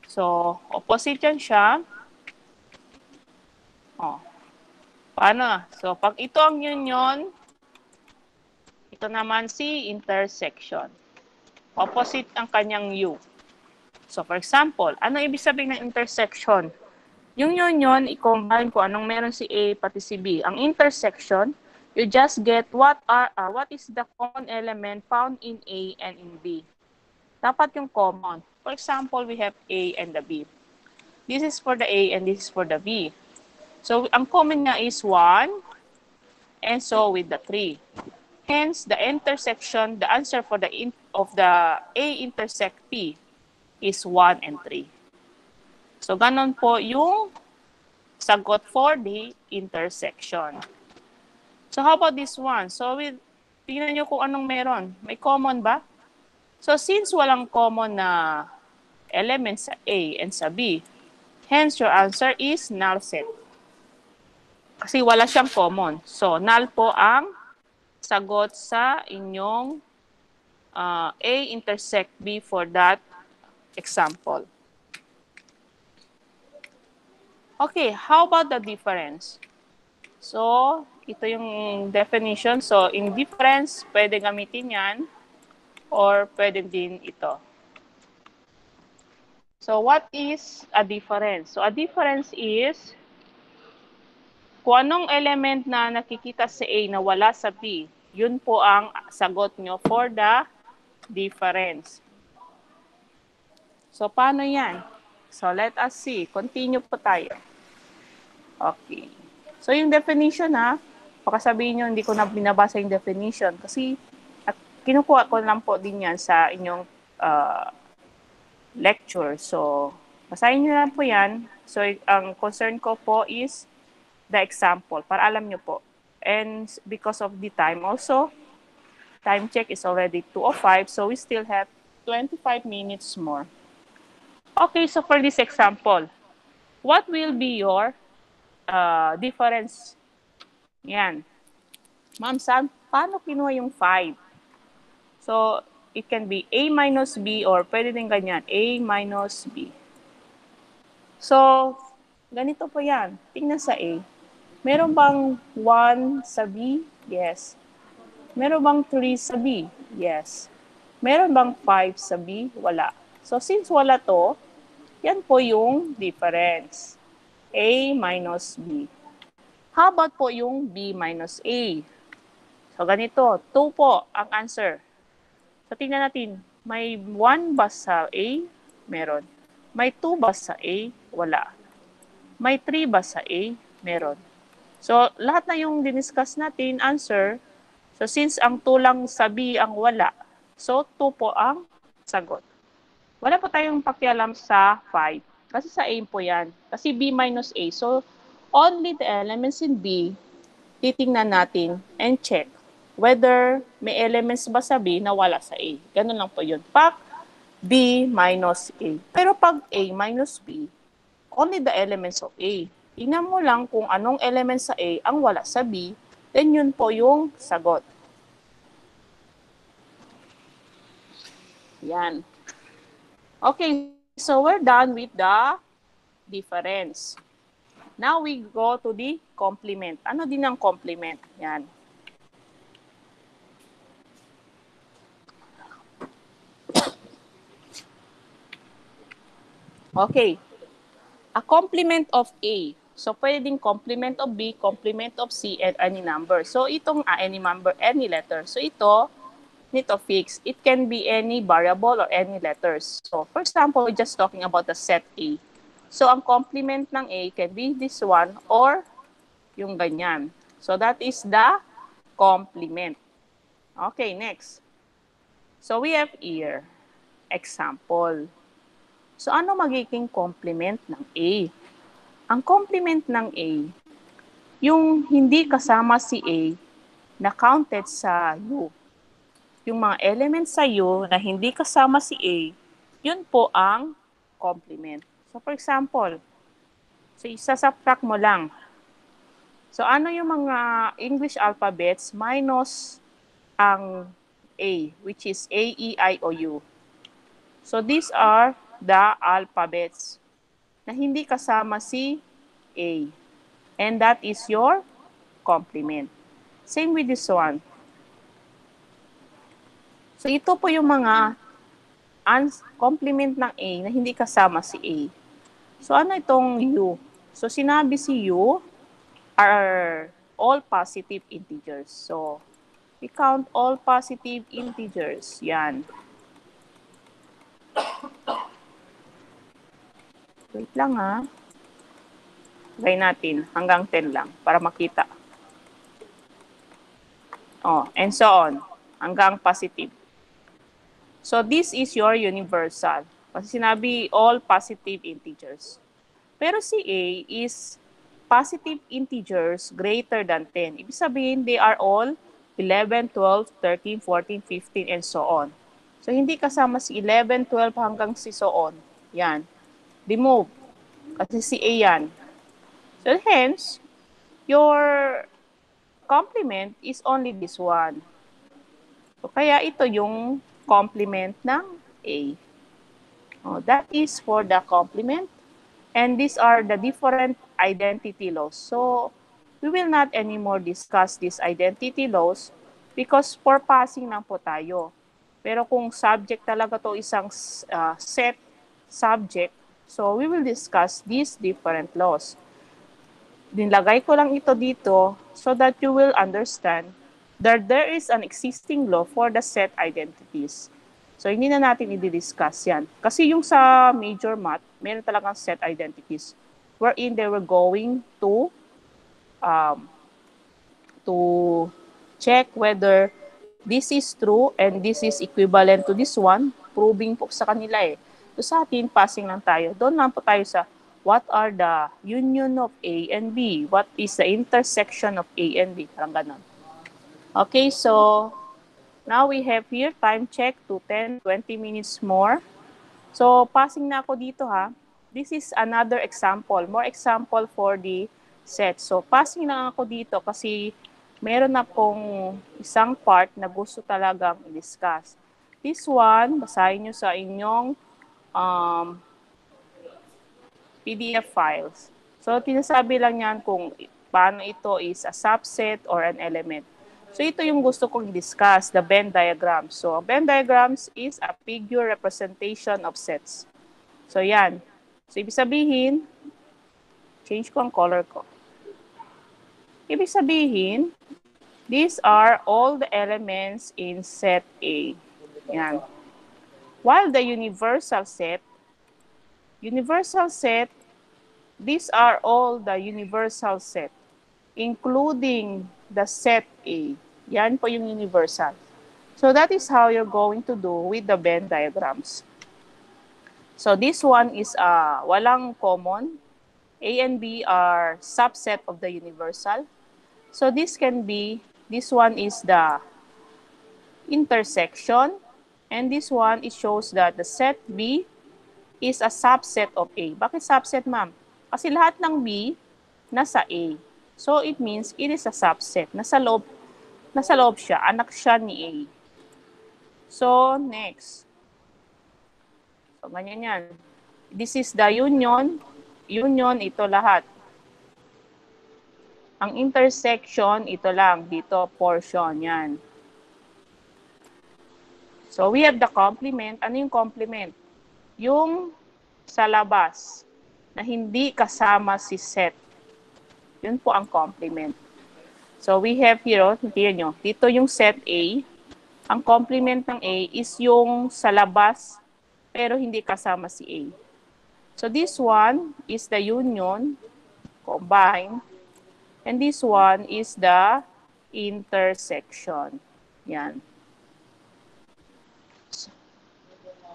So, opposite yan siya. Oh. Paano? So, pag ito ang union, ito naman si intersection. Opposite ang kanyang U. So, for example, ano ibig sabihin ng intersection? Yung union, i-combine ko anong meron si A pati si B. Ang intersection, you just get what is the common element found in A and in B. Dapat yung common. For example, we have A and the B. This is for the A and this is for the B. So, ang common niya is 1, and so with the 3. Hence, the intersection, the answer for the A intersect P is 1 and 3. So, ganon po yung sagot for the intersection. So, how about this one? So, tingnan nyo kung anong meron. May common ba? So, since walang common na elements sa A and sa B, hence your answer is null set. Kasi wala siyang common. So, null po ang sagot sa inyong A intersect B for that example. Okay, how about the difference? So, ito yung definition. So, in difference, pwede gamitin yan or pwede din ito. So, what is a difference? So, a difference is kung anong element na nakikita sa A na wala sa B, yun po ang sagot nyo for the difference. So, paano yan? So, let us see. Continue po tayo. Okay. So, yung definition ha, baka sabihin nyo, hindi ko na binabasa yung definition kasi at kinukuha ko lang po din yan sa inyong lecture. So, basahin nyo lang po yan. So, ang concern ko po is the example para alam nyo po. And because of the time also, time check is already 2:05, so we still have 25 minutes more. Okay, so for this example, what will be your difference? Yan. Ma'am, paano kinuha yung 5? So, it can be A minus B or pwede din ganyan, A minus B. So, ganito po yan. Tingnan sa A. Meron bang 1 sa B? Yes. Meron bang 3 sa B? Yes. Meron bang 5 sa B? Wala. So, since wala to, yan po yung difference. A minus B. How about po yung B minus A? So, ganito. 2 po ang answer. So, tingnan natin. May 1 ba sa A? Meron. May 2 ba sa A? Wala. May 3 ba sa A? Meron. So, lahat na yung diniscuss natin, answer. So, since ang 2 lang sa B ang wala, so 2 po ang sagot. Wala po tayong pakialam sa 5. Kasi sa A po yan. Kasi B minus A. So, only the elements in B, titingnan natin and check whether may elements ba sa B na wala sa A. Ganun lang po yun. Pag B minus A. Pero pag A minus B, only the elements of A. Tingnan mo lang kung anong elements sa A ang wala sa B, then yun po yung sagot. Yan. Okay, so we're done with the difference. Now we go to the complement. Ano din ang complement? Yan. Okay. A complement of A. So, pwede din complement of B, complement of C, and any number. So, itong any number, any letter. So, ito fixed. It can be any variable or any letters. So, for example, we're just talking about the set A. So, ang complement ng A can be this one or yung ganyan. So, that is the complement. Okay, next. So, we have here, example. So, ano magiging complement ng A? Ang complement ng A, yung hindi kasama si A na counted sa U. Yung mga elements sa U na hindi kasama si A, yun po ang complement. So, for example, so isasubtract mo lang. So, ano yung mga English alphabets minus ang A, which is A, E, I, O, U. So, these are the alphabets na hindi kasama si A. And that is your complement. Same with this one. So, ito po yung mga complement ng A na hindi kasama si A. So, ano itong U? So, sinabi si U are all positive integers. So, we count all positive integers. Yan. Wait lang ha. Try natin. Hanggang 10 lang para makita. Oh, and so on. Hanggang positive. So, this is your universal. Kasi sinabi, all positive integers. Pero si A is positive integers greater than 10. Ibig sabihin, they are all 11, 12, 13, 14, 15, and so on. So, hindi kasama si 11, 12 hanggang si so on. Yan. Remove. Kasi si A yan. So, hence, your complement is only this one. So, kaya ito yung complement ng A. Oh, that is for the complement. And these are the different identity laws. So, we will not anymore discuss these identity laws because for passing lang po tayo. Pero kung subject talaga to isang set subject, so we will discuss these different laws. Nilagay ko lang ito dito so that you will understand that there is an existing law for the set identities. So, hindi na natin i-discuss yan. Kasi yung sa major math, meron talagang set identities wherein they were going um, to check whether this is true and this is equivalent to this one, proving po sa kanila eh. So sa atin, passing lang tayo. Doon lang po tayo sa what are the union of A and B? What is the intersection of A and B? Parang ganon. Okay, so now we have here time check to 10-20 minutes more. So passing na ako dito ha. This is another example, more example for the set. So passing lang ako dito kasi meron na pong isang part na gusto talagang i-discuss. This one, basahin nyo sa inyong PDF files. So, tinasabi lang yan kung paano ito is a subset or an element. So, ito yung gusto kong i-discuss, the Venn diagram. So, Venn diagrams is a figure representation of sets. So, yan. So, ibig sabihin, change ko ang color ko. Ibig sabihin, these are all the elements in set A. Yan. While the universal set, these are all the universal set, including the set A. Yan po yung universal. So that is how you're going to do with the Venn diagrams. So this one is walang common. A and B are subset of the universal. So this one is the intersection. And this one, it shows that the set B is a subset of A. Bakit subset, ma'am? Kasi lahat ng B nasa A. So it means it is a subset. Nasa loob siya, anak siya ni A. So next. So ganyan yan. This is the union. Union, ito lahat. Ang intersection, ito lang. Dito, portion. Yan. So we have the complement. Ano yung complement? Yung sa labas na hindi kasama si set. Yun po ang complement. So we have here, tingnan nyo, dito yung set A. Ang complement ng A is yung sa labas pero hindi kasama si A. So this one is the union, combine, and this one is the intersection. Yan.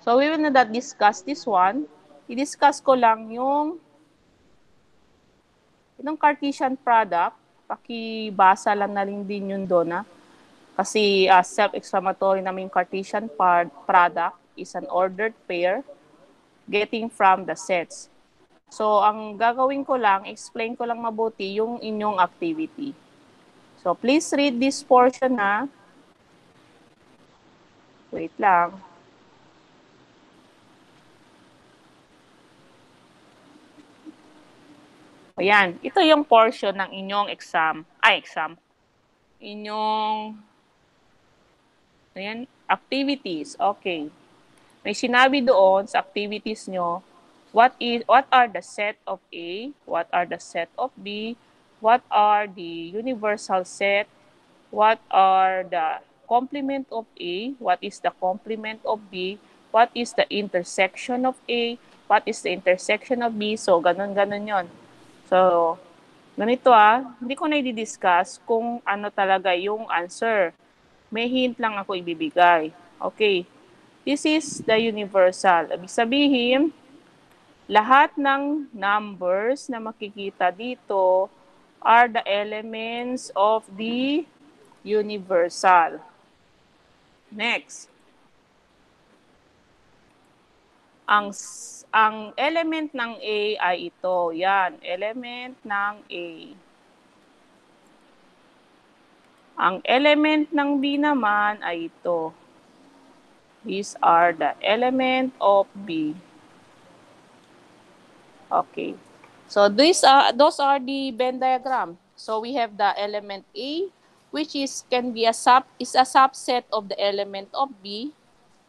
So we will not discuss this one. I-discuss ko lang yung Cartesian product. Pakibasa lang na rin din yun doon. Kasi self-explanatory namin yung Cartesian product is an ordered pair getting from the sets. So ang gagawin ko lang, explain ko lang mabuti yung inyong activity. So please read this portion na. Wait lang. Ayan, ito yung portion ng inyong exam. Inyong activities. Okay. May sinabi doon sa activities nyo, what are the set of A, what are the set of B, what are the universal set, what are the complement of A, what is the complement of B, what is the intersection of A, what is the intersection of B. So, ganun-ganun yon. So, ganito hindi ko na i-discuss kung ano talaga yung answer. May hint lang ako ibibigay. Okay. This is the universal. Ibig sabihin, lahat ng numbers na makikita dito are the elements of the universal. Next. Ang element ng A ay ito. Yan, element ng A. Ang element ng B naman ay ito. These are the element of B. Okay. So those are the Venn diagram. So we have the element A, which is can be a subset of the element of B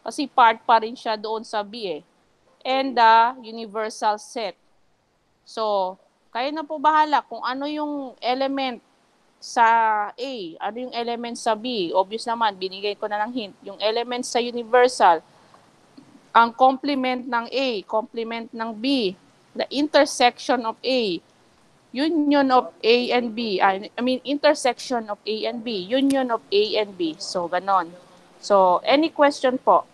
kasi part pa rin siya doon sa B eh. And the universal set. So, kayo na po bahala kung ano yung element sa A, ano yung element sa B. Obvious naman, binigay ko na ng hint. Yung element sa universal, ang complement ng A, complement ng B, the intersection of A, union of A and B, I mean intersection of A and B, union of A and B. So, ganon. So, any question po?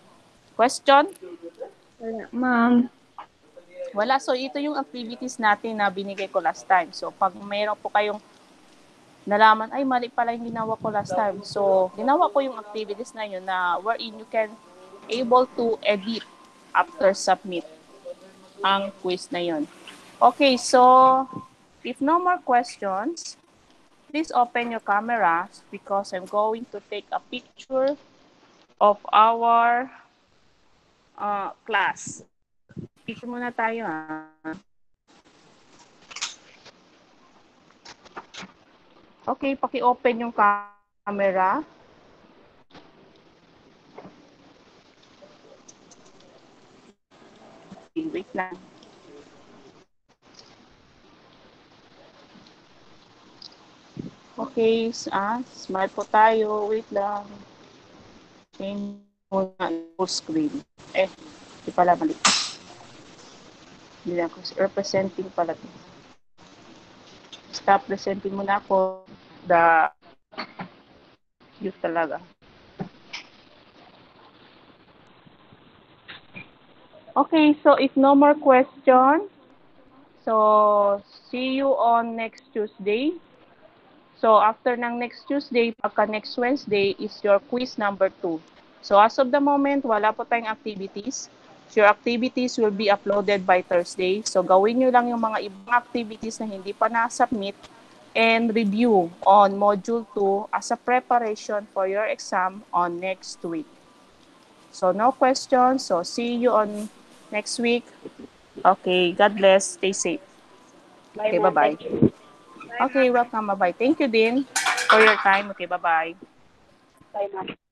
Question? Wala, ma'am. Wala. So, ito yung activities natin na binigay ko last time. So, pag mayroon po kayong nalaman, ay mali pala yung ginawa ko last time. So, ginawa ko yung activities na yun na wherein you can able to edit after submit ang quiz na yun. Okay, so if no more questions, please open your cameras because I'm going to take a picture of our class. Picture muna tayo ha. Okay, paki-open yung camera. Okay, wait lang. Okay, smile po tayo. Wait lang. Change muna full screen. Di pala mali. Hindi lang ako. Representing pala to. Stop presenting muna ako. The youth talaga. Okay, so if no more question, so see you on next Tuesday. So after ng next Tuesday, pagka next Wednesday is your quiz number 2. So as of the moment, wala po tayong activities. Your activities will be uploaded by Thursday. So gawin nyo lang yung mga ibang activities na hindi pa na-submit and review on Module 2 as a preparation for your exam on next week. So no questions. So see you on next week. Okay, God bless. Stay safe. Okay, bye-bye. Okay, welcome. Bye-bye. Thank you, Din, for your time. Okay, bye-bye. Bye, ma'am.